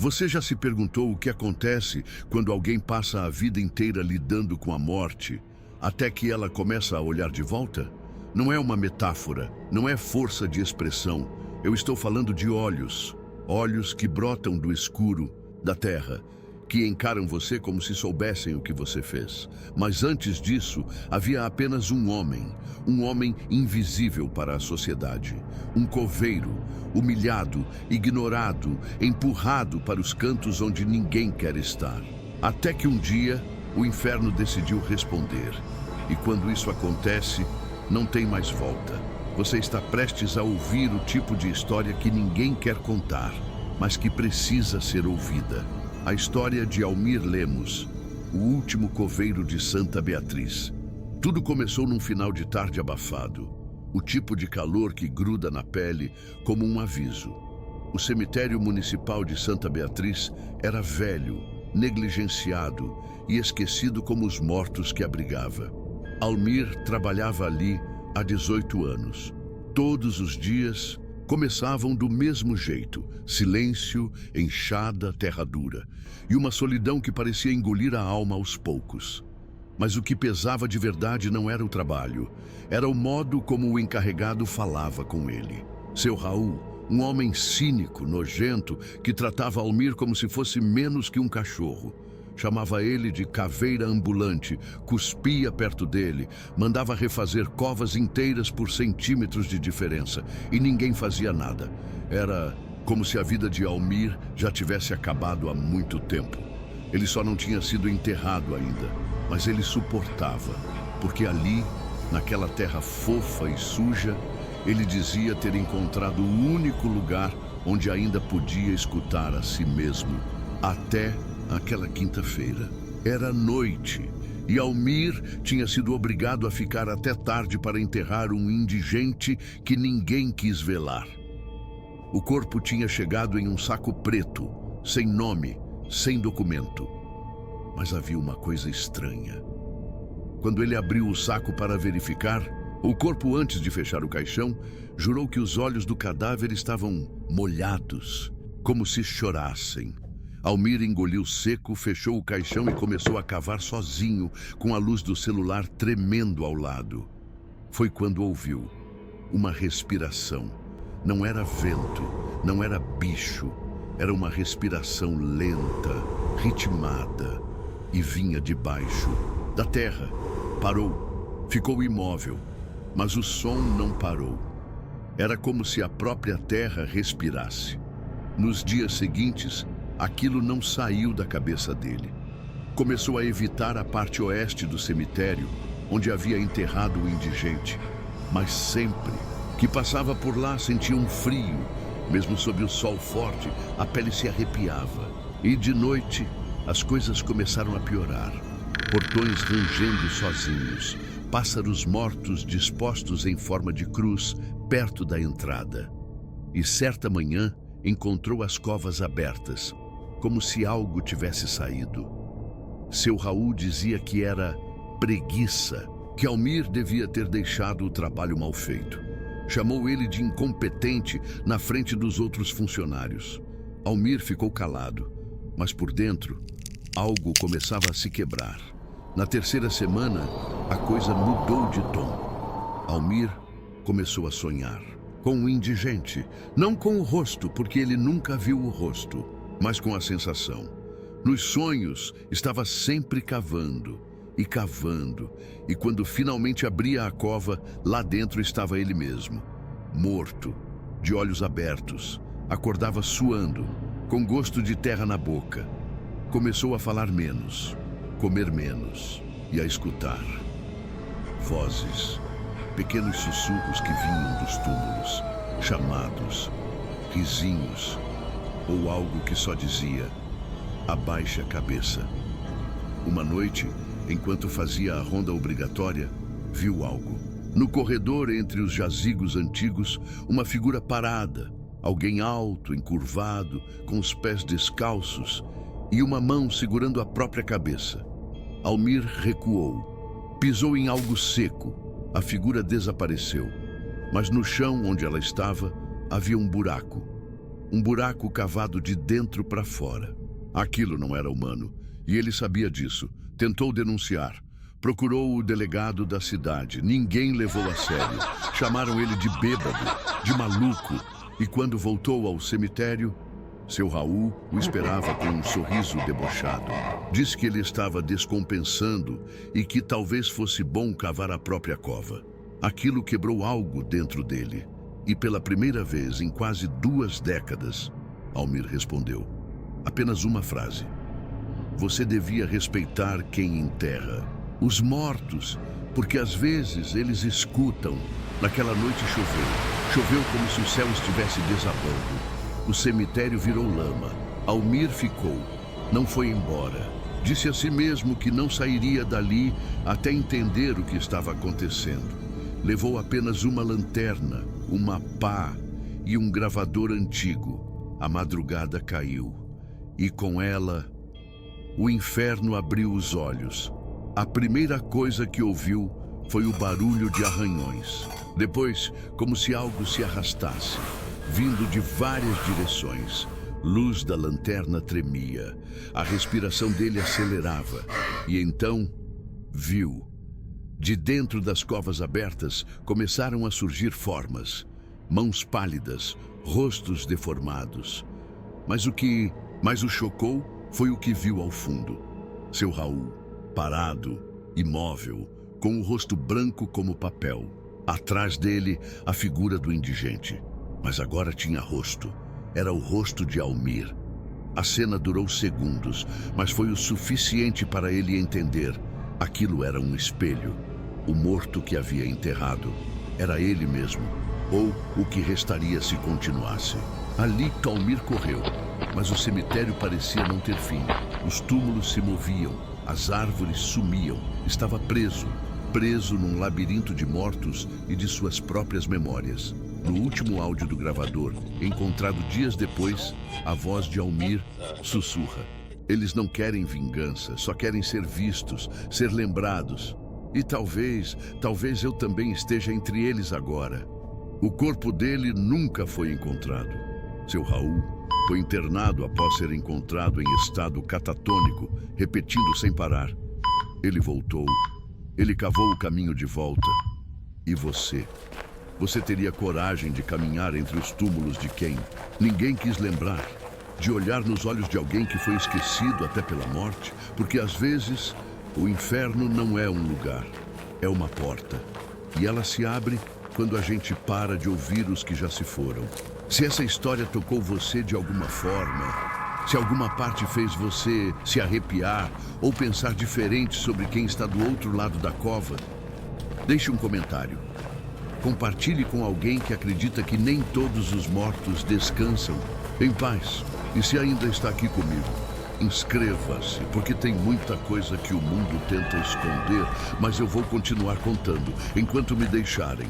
Você já se perguntou o que acontece quando alguém passa a vida inteira lidando com a morte, até que ela começa a olhar de volta? Não é uma metáfora, não é força de expressão. Eu estou falando de olhos. Olhos que brotam do escuro da terra, que encaram você como se soubessem o que você fez. Mas antes disso, havia apenas um homem invisível para a sociedade. Um coveiro, humilhado, ignorado, empurrado para os cantos onde ninguém quer estar. Até que um dia, o inferno decidiu responder. E quando isso acontece, não tem mais volta. Você está prestes a ouvir o tipo de história que ninguém quer contar, mas que precisa ser ouvida. A história de Almir Lemos, o último coveiro de Santa Beatriz. Tudo começou num final de tarde abafado. O tipo de calor que gruda na pele como um aviso. O cemitério municipal de Santa Beatriz era velho, negligenciado e esquecido como os mortos que abrigava. Almir trabalhava ali há 18 anos. Todos os dias começavam do mesmo jeito: silêncio, enxada, terra dura, e uma solidão que parecia engolir a alma aos poucos. Mas o que pesava de verdade não era o trabalho, era o modo como o encarregado falava com ele. Seu Raul, um homem cínico, nojento, que tratava Almir como se fosse menos que um cachorro. Chamava ele de caveira ambulante, cuspia perto dele, mandava refazer covas inteiras por centímetros de diferença, e ninguém fazia nada. Era como se a vida de Almir já tivesse acabado há muito tempo. Ele só não tinha sido enterrado ainda, mas ele suportava, porque ali, naquela terra fofa e suja, ele dizia ter encontrado o único lugar onde ainda podia escutar a si mesmo, até aquela quinta-feira. Era noite e Almir tinha sido obrigado a ficar até tarde para enterrar um indigente que ninguém quis velar. O corpo tinha chegado em um saco preto, sem nome, sem documento. Mas havia uma coisa estranha. Quando ele abriu o saco para verificar, o corpo, antes de fechar o caixão, jurou que os olhos do cadáver estavam molhados, como se chorassem. Almir engoliu seco, fechou o caixão e começou a cavar sozinho, com a luz do celular tremendo ao lado. Foi quando ouviu uma respiração. Não era vento, não era bicho. Era uma respiração lenta, ritmada, e vinha de baixo, da terra. Parou, ficou imóvel, mas o som não parou. Era como se a própria terra respirasse. Nos dias seguintes, aquilo não saiu da cabeça dele. Começou a evitar a parte oeste do cemitério, onde havia enterrado o indigente. Mas sempre que passava por lá sentia um frio. Mesmo sob o sol forte, a pele se arrepiava. E de noite, as coisas começaram a piorar. Portões rangendo sozinhos, pássaros mortos dispostos em forma de cruz perto da entrada. E certa manhã, encontrou as covas abertas, como se algo tivesse saído. Seu Raul dizia que era preguiça, que Almir devia ter deixado o trabalho mal feito. Chamou ele de incompetente na frente dos outros funcionários. Almir ficou calado, mas por dentro, algo começava a se quebrar. Na terceira semana, a coisa mudou de tom. Almir começou a sonhar com um indigente, não com o rosto, porque ele nunca viu o rosto, mas com a sensação. Nos sonhos, estava sempre cavando, e quando finalmente abria a cova, lá dentro estava ele mesmo, morto, de olhos abertos. Acordava suando, com gosto de terra na boca. Começou a falar menos, comer menos e a escutar. Vozes, pequenos sussurros que vinham dos túmulos, chamados, risinhos, ou algo que só dizia: abaixe a cabeça. Uma noite, enquanto fazia a ronda obrigatória, viu algo. No corredor entre os jazigos antigos, uma figura parada, alguém alto, encurvado, com os pés descalços e uma mão segurando a própria cabeça. Almir recuou, pisou em algo seco. A figura desapareceu, mas no chão onde ela estava havia um buraco. Um buraco cavado de dentro para fora. Aquilo não era humano, e ele sabia disso. Tentou denunciar. Procurou o delegado da cidade. Ninguém levou a sério. Chamaram ele de bêbado, de maluco. E quando voltou ao cemitério, seu Raul o esperava com um sorriso debochado. Disse que ele estava descompensando e que talvez fosse bom cavar a própria cova. Aquilo quebrou algo dentro dele. E pela primeira vez em quase 2 décadas, Almir respondeu. Apenas uma frase. Você devia respeitar quem enterra. Os mortos, porque às vezes eles escutam. Naquela noite choveu. Choveu como se o céu estivesse desabando. O cemitério virou lama. Almir ficou. Não foi embora. Disse a si mesmo que não sairia dali até entender o que estava acontecendo. Levou apenas uma lanterna, uma pá e um gravador antigo. A madrugada caiu. E com ela, o inferno abriu os olhos. A primeira coisa que ouviu foi o barulho de arranhões. Depois, como se algo se arrastasse, vindo de várias direções. Luz da lanterna tremia. A respiração dele acelerava. E então, viu. De dentro das covas abertas, começaram a surgir formas. Mãos pálidas, rostos deformados. Mas o que mais o chocou foi o que viu ao fundo. Seu Raul, parado, imóvel, com o rosto branco como papel. Atrás dele, a figura do indigente. Mas agora tinha rosto. Era o rosto de Almir. A cena durou segundos, mas foi o suficiente para ele entender. Aquilo era um espelho. O morto que havia enterrado era ele mesmo, ou o que restaria se continuasse. Ali Almir correu, mas o cemitério parecia não ter fim. Os túmulos se moviam, as árvores sumiam. Estava preso num labirinto de mortos e de suas próprias memórias. No último áudio do gravador, encontrado dias depois, a voz de Almir sussurra. Eles não querem vingança, só querem ser vistos, ser lembrados. E talvez eu também esteja entre eles agora. O corpo dele nunca foi encontrado. Seu Raul foi internado após ser encontrado em estado catatônico, repetindo sem parar. Ele voltou. Ele cavou o caminho de volta. E você? Você teria coragem de caminhar entre os túmulos de quem ninguém quis lembrar? De olhar nos olhos de alguém que foi esquecido até pela morte? Porque às vezes o inferno não é um lugar, é uma porta. E ela se abre quando a gente para de ouvir os que já se foram. Se essa história tocou você de alguma forma, se alguma parte fez você se arrepiar ou pensar diferente sobre quem está do outro lado da cova, deixe um comentário. Compartilhe com alguém que acredita que nem todos os mortos descansam em paz. E se ainda está aqui comigo, inscreva-se, porque tem muita coisa que o mundo tenta esconder, mas eu vou continuar contando enquanto me deixarem.